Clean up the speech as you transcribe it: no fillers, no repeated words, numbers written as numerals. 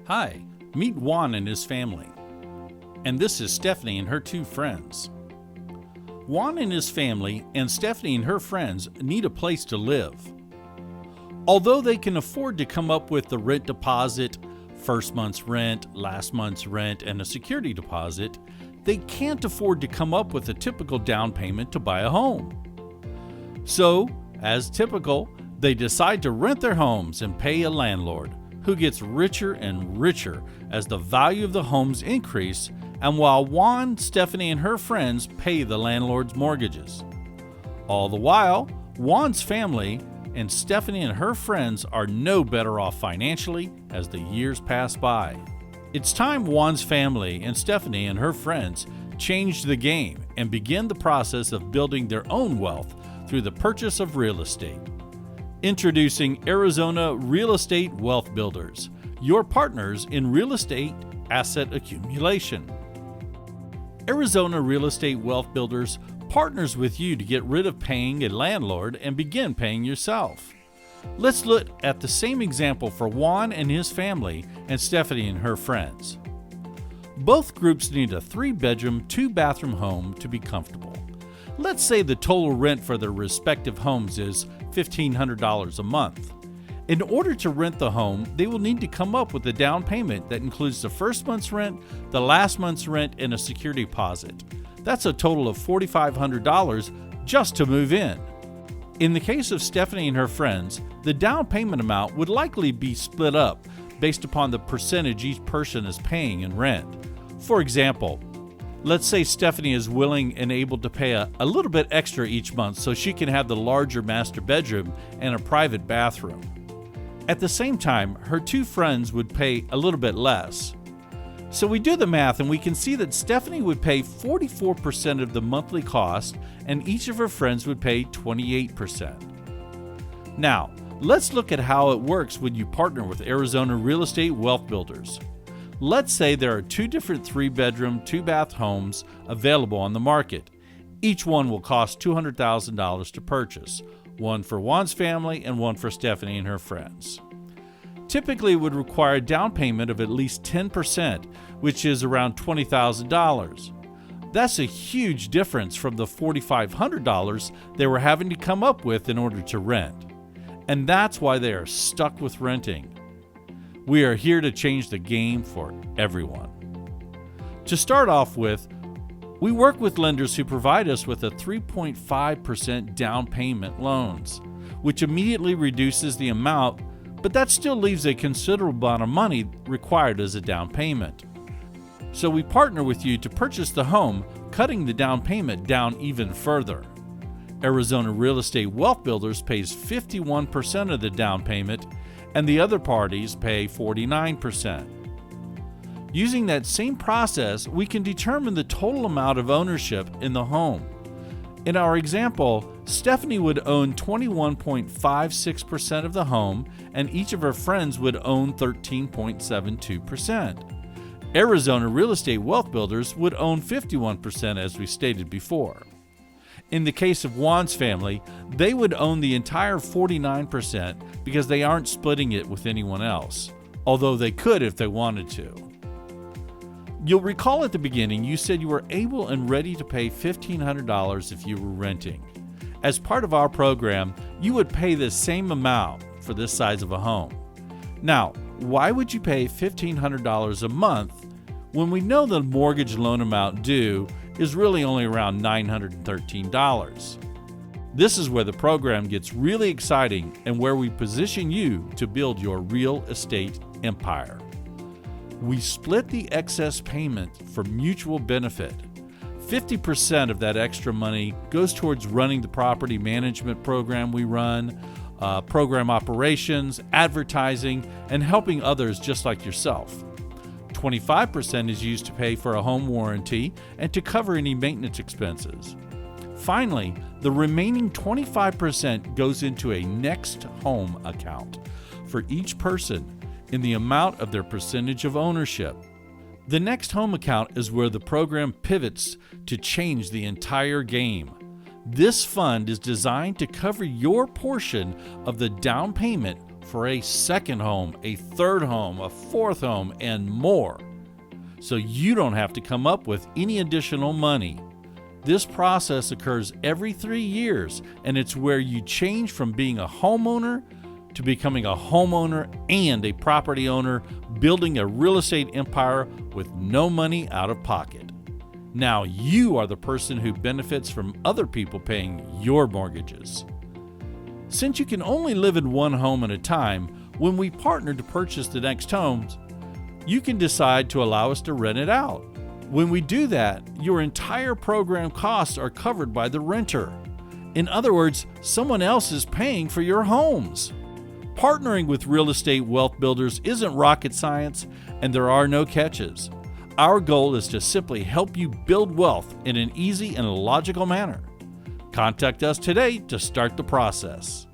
Hi, meet Juan and his family. And this is Stephanie and her two friends. Juan and his family and Stephanie and her friends need a place to live. Although they can afford to come up with the rent deposit, first month's rent, last month's rent, and a security deposit, they can't afford to come up with a typical down payment to buy a home. So, as typical, they decide to rent their homes and pay a landlord, who gets richer and richer as the value of the homes increase, and while Juan, Stephanie, and her friends pay the landlord's mortgages. All the while, Juan's family and Stephanie and her friends are no better off financially as the years pass by. It's time Juan's family and Stephanie and her friends change the game and begin the process of building their own wealth through the purchase of real estate. Introducing Arizona Real Estate Wealth Builders, your partners in real estate asset accumulation. Arizona Real Estate Wealth Builders partners with you to get rid of paying a landlord and begin paying yourself. Let's look at the same example for Juan and his family and Stephanie and her friends. Both groups need a 3-bedroom, 2-bathroom home to be comfortable. Let's say the total rent for their respective homes is $1,500 a month. In order to rent the home, they will need to come up with a down payment that includes the first month's rent, the last month's rent, and a security deposit. That's a total of $4,500 just to move in. In the case of Stephanie and her friends, the down payment amount would likely be split up based upon the percentage each person is paying in rent. For example, let's say Stephanie is willing and able to pay a little bit extra each month so she can have the larger master bedroom and a private bathroom. At the same time, her two friends would pay a little bit less. So we do the math and we can see that Stephanie would pay 44% of the monthly cost and each of her friends would pay 28%. Now, let's look at how it works when you partner with Arizona Real Estate Wealth Builders. Let's say there are 2 different 3-bedroom, 2-bath homes available on the market. Each one will cost $200,000 to purchase, one for Juan's family and one for Stephanie and her friends. Typically, it would require a down payment of at least 10%, which is around $20,000. That's a huge difference from the $4,500 they were having to come up with in order to rent. And that's why they are stuck with renting. We are here to change the game for everyone. To start off with, we work with lenders who provide us with a 3.5% down payment loans, which immediately reduces the amount, but that still leaves a considerable amount of money required as a down payment. So we partner with you to purchase the home, cutting the down payment down even further. Arizona Real Estate Wealth Builders pays 51% of the down payment, and the other parties pay 49%. Using that same process, we can determine the total amount of ownership in the home. In our example, Stephanie would own 21.56% of the home, and each of her friends would own 13.72%. Arizona Real Estate Wealth Builders would own 51%, as we stated before. In the case of Juan's family, they would own the entire 49% because they aren't splitting it with anyone else, although they could if they wanted to. You'll recall at the beginning you said you were able and ready to pay $1,500 if you were renting. As part of our program, you would pay the same amount for this size of a home. Now, why would you pay $1,500 a month when we know the mortgage loan amount due is really only around $913? This is where the program gets really exciting and where we position you to build your real estate empire. We split the excess payment for mutual benefit. 50% of that extra money goes towards running the property management program we run, program operations, advertising, and helping others just like yourself. 25% is used to pay for a home warranty and to cover any maintenance expenses. Finally, the remaining 25% goes into a next home account for each person in the amount of their percentage of ownership. The next home account is where the program pivots to change the entire game. This fund is designed to cover your portion of the down payment for a second home, a third home, a fourth home, and more. So you don't have to come up with any additional money. This process occurs every 3 years, and it's where you change from being a homeowner to becoming a homeowner and a property owner, building a real estate empire with no money out of pocket. Now you are the person who benefits from other people paying your mortgages. Since you can only live in one home at a time, when we partner to purchase the next homes, you can decide to allow us to rent it out. When we do that, your entire program costs are covered by the renter. In other words, someone else is paying for your homes. Partnering with real estate wealth builders isn't rocket science, and there are no catches. Our goal is to simply help you build wealth in an easy and logical manner. Contact us today to start the process.